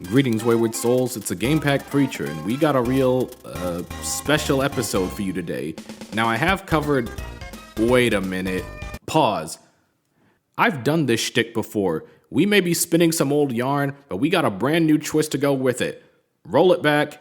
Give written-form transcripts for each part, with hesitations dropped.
Greetings, wayward souls. It's a Game Pack Preacher, and we got a real special episode for you today. Now, I have covered. Wait a minute. Pause. I've done this shtick before. We may be spinning some old yarn, but we got a brand new twist to go with it. Roll it back.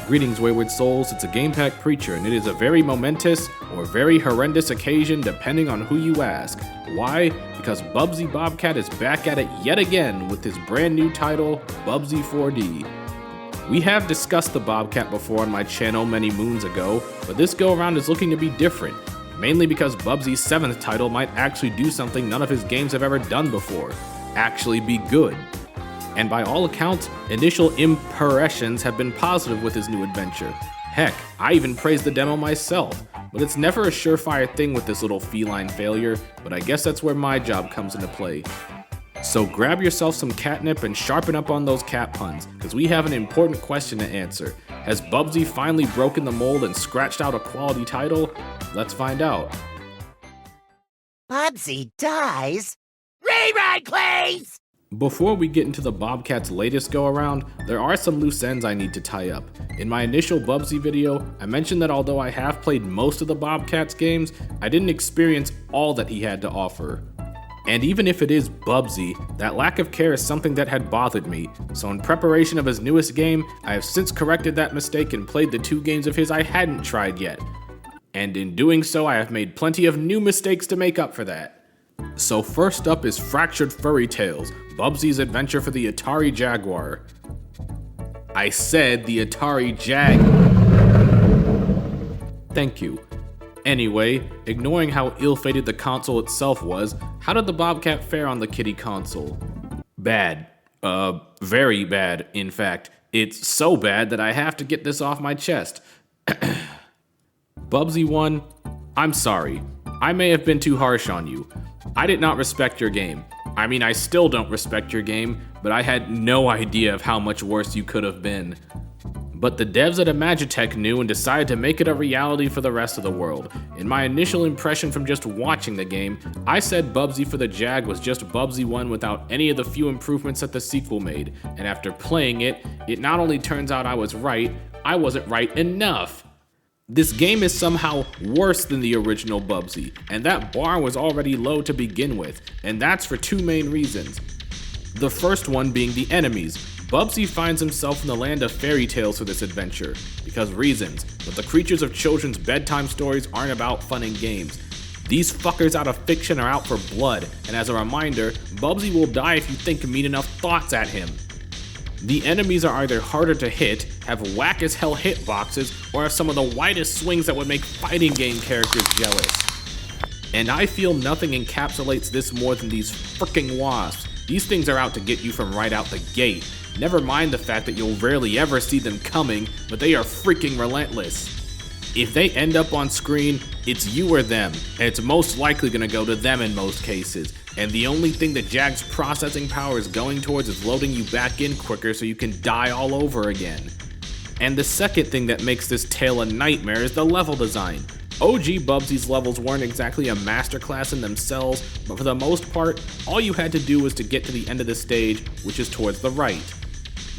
Greetings, wayward souls. It's a Game Pack Preacher, and it is a very momentous or very horrendous occasion depending on who you ask. Why? Because Bubsy Bobcat is back at it yet again with his brand new title, Bubsy 4D. We have discussed the Bobcat before on my channel many moons ago, but this go around is looking to be different, mainly because Bubsy's 7th title might actually do something none of his games have ever done before, actually be good. And by all accounts, initial impressions have been positive with his new adventure. Heck, I even praised the demo myself, but it's never a surefire thing with this little feline failure, but I guess that's where my job comes into play. So grab yourself some catnip and sharpen up on those cat puns, because we have an important question to answer. Has Bubsy finally broken the mold and scratched out a quality title? Let's find out. Bubsy dies? Rerun, please! Before we get into the Bobcat's latest go-around, there are some loose ends I need to tie up. In my initial Bubsy video, I mentioned that although I have played most of the Bobcat's games, I didn't experience all that he had to offer. And even if it is Bubsy, that lack of care is something that had bothered me, so in preparation of his newest game, I have since corrected that mistake and played the 2 games of his I hadn't tried yet. And in doing so, I have made plenty of new mistakes to make up for that. So first up is Fractured Furry Tales, Bubsy's adventure for the Atari Jaguar. I said the Atari Jag. Thank you. Anyway, ignoring how ill-fated the console itself was, how did the Bobcat fare on the kiddie console? Bad. Very bad, in fact. It's so bad that I have to get this off my chest. Bubsy 1, I'm sorry. I may have been too harsh on you. I did not respect your game. I mean, I still don't respect your game, but I had no idea of how much worse you could have been. But the devs at Imagitech knew and decided to make it a reality for the rest of the world. In my initial impression from just watching the game, I said Bubsy for the Jag was just Bubsy 1 without any of the few improvements that the sequel made, and after playing it, it not only turns out I was right, I wasn't right enough. This game is somehow worse than the original Bubsy, and that bar was already low to begin with, and that's for 2 main reasons. The first one being the enemies. Bubsy finds himself in the land of fairy tales for this adventure, because reasons, but the creatures of children's bedtime stories aren't about fun and games. These fuckers out of fiction are out for blood, and as a reminder, Bubsy will die if you think mean enough thoughts at him. The enemies are either harder to hit, have whack as hell hitboxes, or have some of the widest swings that would make fighting game characters jealous. And I feel nothing encapsulates this more than these fricking wasps. These things are out to get you from right out the gate. Never mind the fact that you'll rarely ever see them coming, but they are freaking relentless. If they end up on screen, it's you or them, and it's most likely gonna go to them in most cases. And the only thing that Jag's processing power is going towards is loading you back in quicker so you can die all over again. And the second thing that makes this tale a nightmare is the level design. OG Bubsy's levels weren't exactly a masterclass in themselves, but for the most part, all you had to do was to get to the end of the stage, which is towards the right.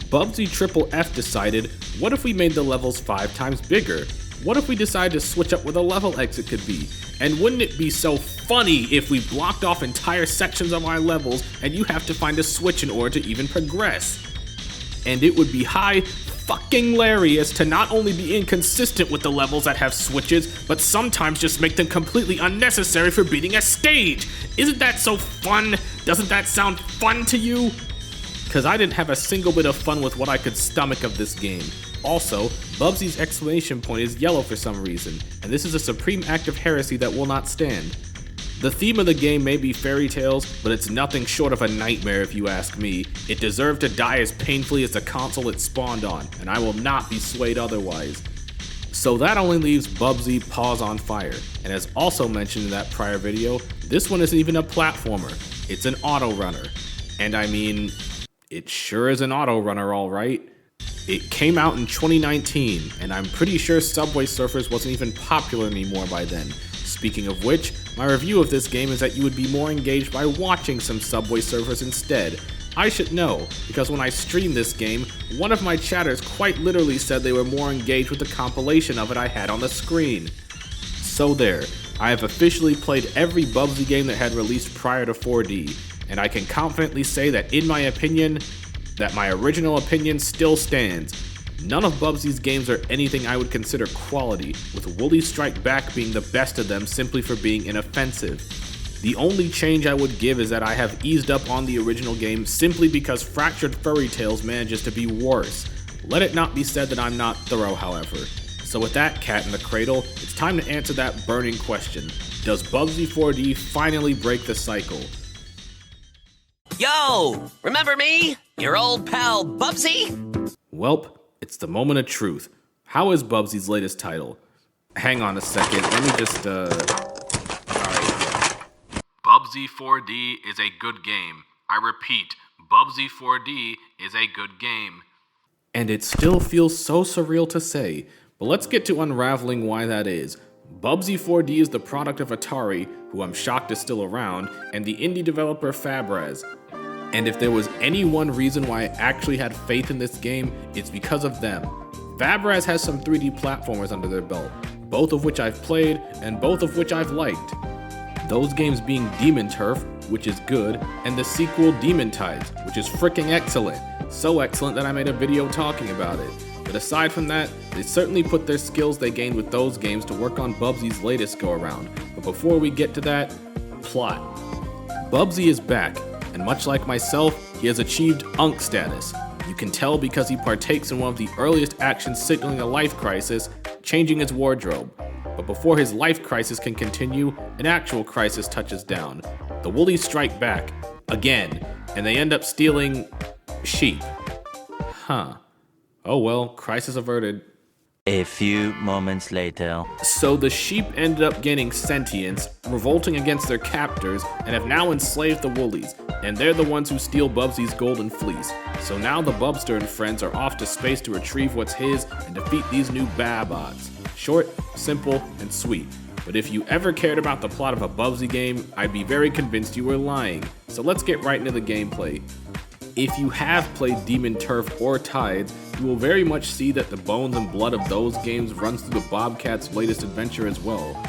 Bubsy Triple F decided, what if we made the levels 5 times bigger? What if we decided to switch up where the level exit could be? And wouldn't it be so funny if we blocked off entire sections of our levels and you have to find a switch in order to even progress? And it would be high fucking hilarious to not only be inconsistent with the levels that have switches, but sometimes just make them completely unnecessary for beating a stage. Isn't that so fun? Doesn't that sound fun to you? Cause I didn't have a single bit of fun with what I could stomach of this game. Also, Bubsy's exclamation point is yellow for some reason, and this is a supreme act of heresy that will not stand. The theme of the game may be fairy tales, but it's nothing short of a nightmare if you ask me. It deserved to die as painfully as the console it spawned on, and I will not be swayed otherwise. So that only leaves Bubsy Paws on Fire, and as also mentioned in that prior video, this one isn't even a platformer, it's an auto runner. And I mean, it sure is an auto runner alright. It came out in 2019, and I'm pretty sure Subway Surfers wasn't even popular anymore by then. Speaking of which, my review of this game is that you would be more engaged by watching some Subway Surfers instead. I should know, because when I streamed this game, one of my chatters quite literally said they were more engaged with the compilation of it I had on the screen. So there, I have officially played every Bubsy game that had released prior to 4D, and I can confidently say that in my opinion, that my original opinion still stands. None of Bubsy's games are anything I would consider quality, with Woolly Strike Back being the best of them simply for being inoffensive. The only change I would give is that I have eased up on the original game simply because Fractured Furry Tales manages to be worse. Let it not be said that I'm not thorough, however. So with that cat in the cradle, it's time to answer that burning question. Does Bubsy 4D finally break the cycle? Yo! Remember me? Your old pal Bubsy? Welp, it's the moment of truth. How is Bubsy's latest title? Hang on a second, let me just, Alright. Bubsy 4D is a good game. I repeat, Bubsy 4D is a good game. And it still feels so surreal to say, but let's get to unraveling why that is. Bubsy 4D is the product of Atari, who I'm shocked is still around, and the indie developer Fabraz. And if there was any one reason why I actually had faith in this game, it's because of them. Fabraz has some 3D platformers under their belt, both of which I've played, and both of which I've liked. Those games being Demon Turf, which is good, and the sequel Demon Tides, which is freaking excellent. So excellent that I made a video talking about it. But aside from that, they certainly put their skills they gained with those games to work on Bubsy's latest go-around. But before we get to that, plot. Bubsy is back, and much like myself, he has achieved Unk status. You can tell because he partakes in one of the earliest actions signaling a life crisis, changing his wardrobe. But before his life crisis can continue, an actual crisis touches down. The Woolies strike back, again, and they end up stealing sheep. Huh. Oh well, crisis averted. A few moments later. So the sheep ended up gaining sentience, revolting against their captors, and have now enslaved the Woolies, and they're the ones who steal Bubsy's golden fleece. So now the Bubster and friends are off to space to retrieve what's his and defeat these new Babots. Short, simple, and sweet. But if you ever cared about the plot of a Bubsy game, I'd be very convinced you were lying. So let's get right into the gameplay. If you have played Demon Turf or Tides, you will very much see that the bones and blood of those games runs through the Bobcat's latest adventure as well.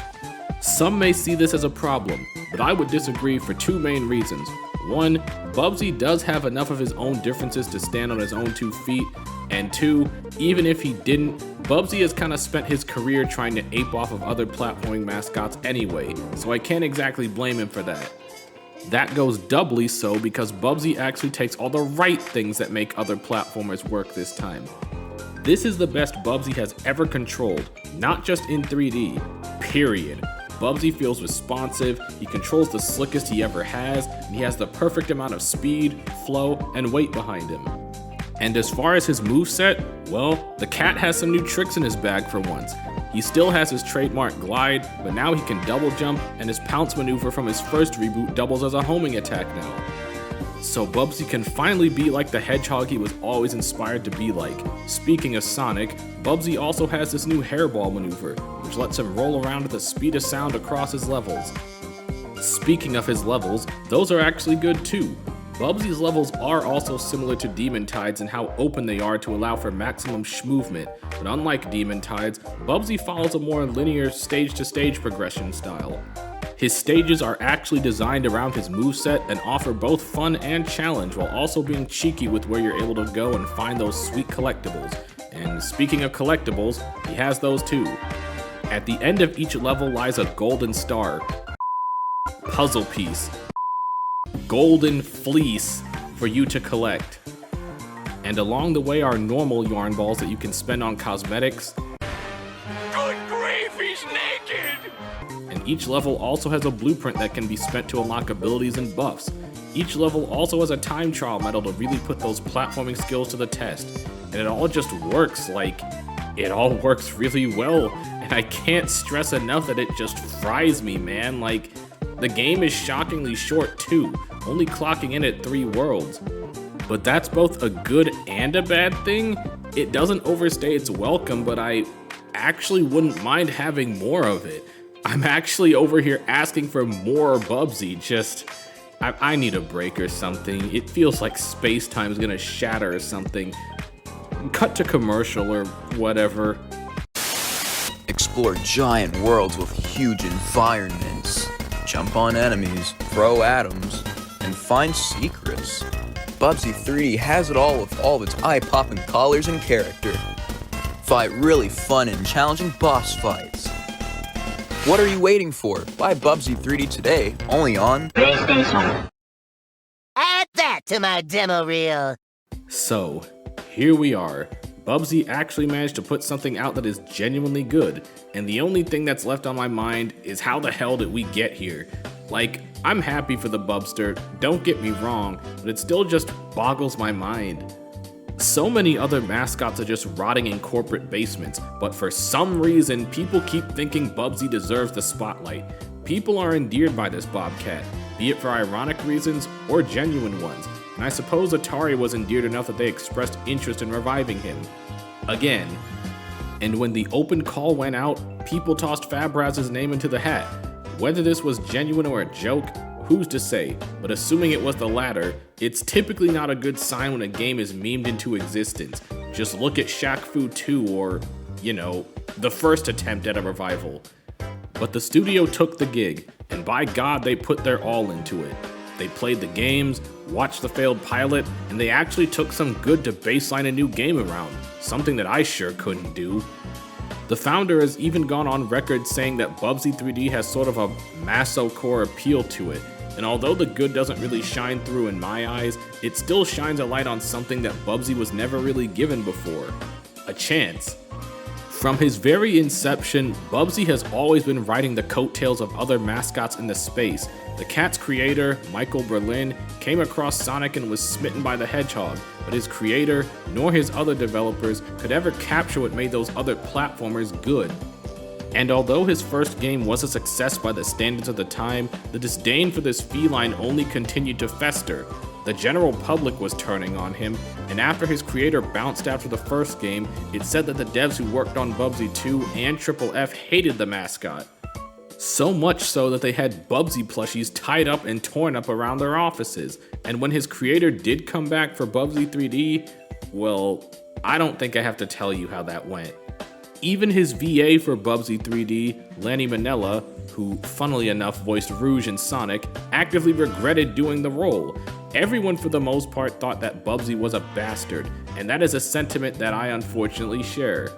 Some may see this as a problem, but I would disagree for two main reasons. One, Bubsy does have enough of his own differences to stand on his own 2 feet, and two, even if he didn't, Bubsy has kind of spent his career trying to ape off of other platforming mascots anyway, so I can't exactly blame him for that. That goes doubly so because Bubsy actually takes all the right things that make other platformers work this time. This is the best Bubsy has ever controlled, not just in 3D, period. Bubsy feels responsive, he controls the slickest he ever has, and he has the perfect amount of speed, flow, and weight behind him. And as far as his moveset, well, the cat has some new tricks in his bag for once. He still has his trademark glide, but now he can double jump, and his pounce maneuver from his first reboot doubles as a homing attack now. So Bubsy can finally be like the hedgehog he was always inspired to be like. Speaking of Sonic, Bubsy also has this new hairball maneuver, which lets him roll around at the speed of sound across his levels. Speaking of his levels, those are actually good too. Bubsy's levels are also similar to Demon Tides in how open they are to allow for maximum movement, but unlike Demon Tides, Bubsy follows a more linear stage-to-stage progression style. His stages are actually designed around his moveset and offer both fun and challenge while also being cheeky with where you're able to go and find those sweet collectibles. And speaking of collectibles, he has those too. At the end of each level lies a golden star, puzzle piece, golden fleece for you to collect. And along the way are normal yarn balls that you can spend on cosmetics. Good grief, he's naked! And each level also has a blueprint that can be spent to unlock abilities and buffs. Each level also has a time trial medal to really put those platforming skills to the test. And it all just works, it all works really well. And I can't stress enough that it just fries me, man. The game is shockingly short too, only clocking in at 3 worlds. But that's both a good and a bad thing. It doesn't overstay its welcome, but I actually wouldn't mind having more of it. I'm actually over here asking for more Bubsy, I need a break or something. It feels like space-time's gonna shatter or something. Cut to commercial or whatever. Explore giant worlds with huge environments. Jump on enemies, throw atoms, and find secrets. Bubsy 3D has it all with all of its eye-popping colors and character. Fight really fun and challenging boss fights. What are you waiting for? Buy Bubsy 3D today, only on PlayStation. Add that to my demo reel. So, here we are. Bubsy actually managed to put something out that is genuinely good, and the only thing that's left on my mind is how the hell did we get here? Like, I'm happy for the Bubster, don't get me wrong, but it still just boggles my mind. So many other mascots are just rotting in corporate basements, but for some reason, people keep thinking Bubsy deserves the spotlight. People are endeared by this Bobcat, be it for ironic reasons or genuine ones, and I suppose Atari was endeared enough that they expressed interest in reviving him. Again. And when the open call went out, people tossed Fabraz's name into the hat. Whether this was genuine or a joke, who's to say, but assuming it was the latter, it's typically not a good sign when a game is memed into existence. Just look at Shaq Fu 2 or, the first attempt at a revival. But the studio took the gig, and by God they put their all into it. They played the games, watched the failed pilot, and they actually took some good to baseline a new game around, something that I sure couldn't do. The founder has even gone on record saying that Bubsy 3D has sort of a maso-core appeal to it, and although the good doesn't really shine through in my eyes, it still shines a light on something that Bubsy was never really given before: a chance. From his very inception, Bubsy has always been riding the coattails of other mascots in the space. The cat's creator, Michael Berlin, came across Sonic and was smitten by the hedgehog, but his creator, nor his other developers, could ever capture what made those other platformers good. And although his first game was a success by the standards of the time, the disdain for this feline only continued to fester. The general public was turning on him, and after his creator bounced after the first game, it said that the devs who worked on Bubsy 2 and Triple F hated the mascot. So much so that they had Bubsy plushies tied up and torn up around their offices, and when his creator did come back for Bubsy 3D, well, I don't think I have to tell you how that went. Even his VA for Bubsy 3D, Lanny Minella, who funnily enough voiced Rouge in Sonic, actively regretted doing the role. Everyone for the most part thought that Bubsy was a bastard, and that is a sentiment that I unfortunately share.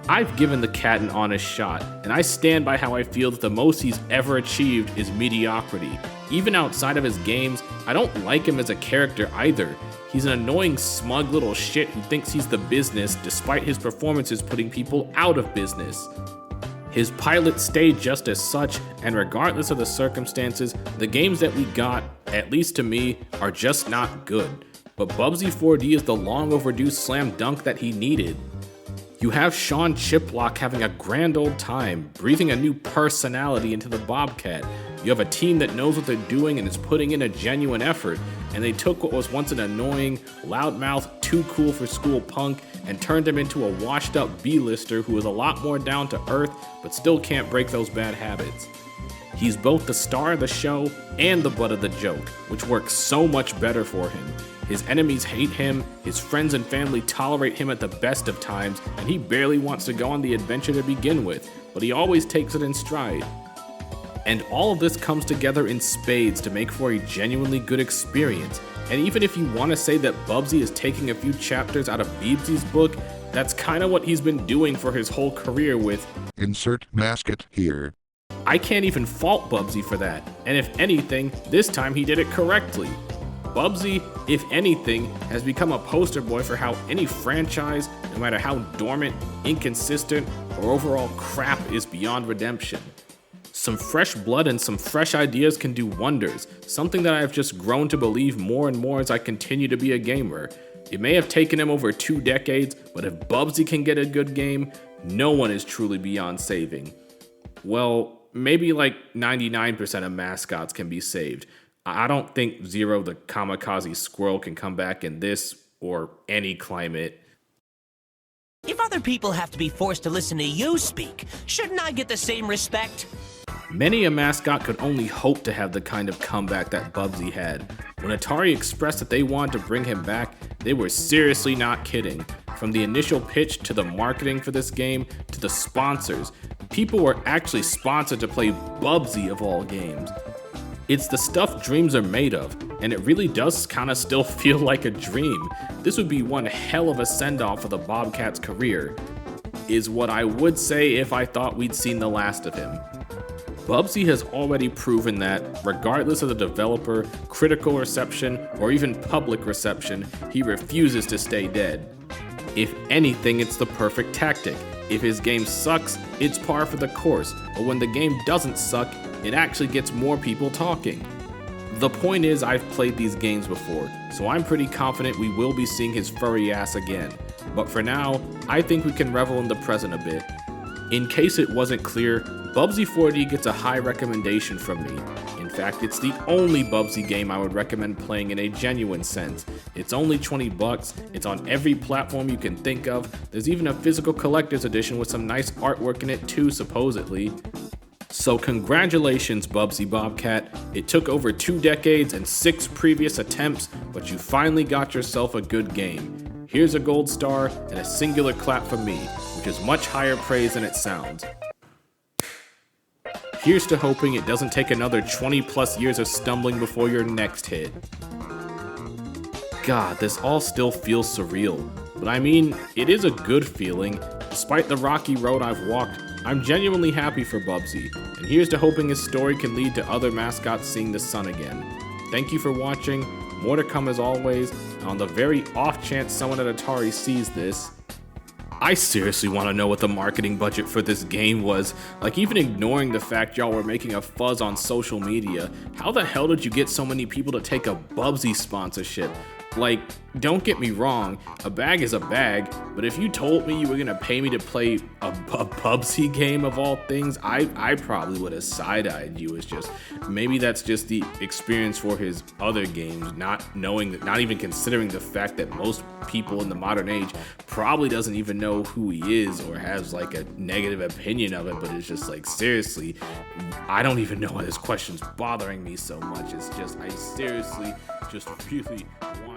I've given the cat an honest shot, and I stand by how I feel that the most he's ever achieved is mediocrity. Even outside of his games, I don't like him as a character either. He's an annoying, smug little shit who thinks he's the business despite his performances putting people out of business. His pilot stayed just as such, and regardless of the circumstances, the games that we got, at least to me, are just not good. But Bubsy 4D is the long overdue slam dunk that he needed. You have Sean Chiplock having a grand old time, breathing a new personality into the Bobcat. You have a team that knows what they're doing and is putting in a genuine effort, and they took what was once an annoying, loudmouth, too cool for school punk and turned him into a washed up B-lister who is a lot more down to earth but still can't break those bad habits. He's both the star of the show and the butt of the joke, which works so much better for him. His enemies hate him, his friends and family tolerate him at the best of times, and he barely wants to go on the adventure to begin with, but he always takes it in stride. And all of this comes together in spades to make for a genuinely good experience. And even if you want to say that Bubsy is taking a few chapters out of Beebsy's book, that's kinda what he's been doing for his whole career with insert mascot here. I can't even fault Bubsy for that, and if anything, this time he did it correctly. Bubsy, if anything, has become a poster boy for how any franchise, no matter how dormant, inconsistent, or overall crap, is beyond redemption. Some fresh blood and some fresh ideas can do wonders, something that I have just grown to believe more and more as I continue to be a gamer. It may have taken him over 2 decades, but if Bubsy can get a good game, no one is truly beyond saving. Well, maybe like 99% of mascots can be saved. I don't think Zero the kamikaze squirrel can come back in this or any climate. If other people have to be forced to listen to you speak, shouldn't I get the same respect? Many a mascot could only hope to have the kind of comeback that Bubsy had. When Atari expressed that they wanted to bring him back, they were seriously not kidding. From the initial pitch to the marketing for this game to the sponsors, people were actually sponsored to play Bubsy of all games. It's the stuff dreams are made of, and it really does kind of still feel like a dream. This would be one hell of a send-off for the Bobcat's career, is what I would say if I thought we'd seen the last of him. Bubsy has already proven that, regardless of the developer, critical reception, or even public reception, he refuses to stay dead. If anything, it's the perfect tactic. If his game sucks, it's par for the course, but when the game doesn't suck, it actually gets more people talking. The point is, I've played these games before, so I'm pretty confident we will be seeing his furry ass again. But for now, I think we can revel in the present a bit. In case it wasn't clear, Bubsy 4D gets a high recommendation from me. In fact, it's the only Bubsy game I would recommend playing in a genuine sense. It's only $20, it's on every platform you can think of, there's even a physical collector's edition with some nice artwork in it too, supposedly. So congratulations, Bubsy Bobcat. It took over 2 decades and 6 previous attempts, but you finally got yourself a good game. Here's a gold star and a singular clap from me, which is much higher praise than it sounds. Here's to hoping it doesn't take another 20 plus years of stumbling before your next hit. God, this all still feels surreal, but I mean, it is a good feeling. Despite the rocky road I've walked, I'm genuinely happy for Bubsy, and here's to hoping his story can lead to other mascots seeing the sun again. Thank you for watching, more to come as always, and on the very off chance someone at Atari sees this, I seriously want to know what the marketing budget for this game was. Like, even ignoring the fact y'all were making a fuzz on social media, how the hell did you get so many people to take a Bubsy sponsorship? Like, don't get me wrong, a bag is a bag, but if you told me you were gonna pay me to play a Bubsy game of all things, I probably would have side-eyed you. As just, maybe that's just the experience for his other games, not knowing that, not even considering the fact that most people in the modern age probably doesn't even know who he is or has like a negative opinion of it, but it's just like, seriously, I don't even know why this question's bothering me so much. It's just, I seriously just really want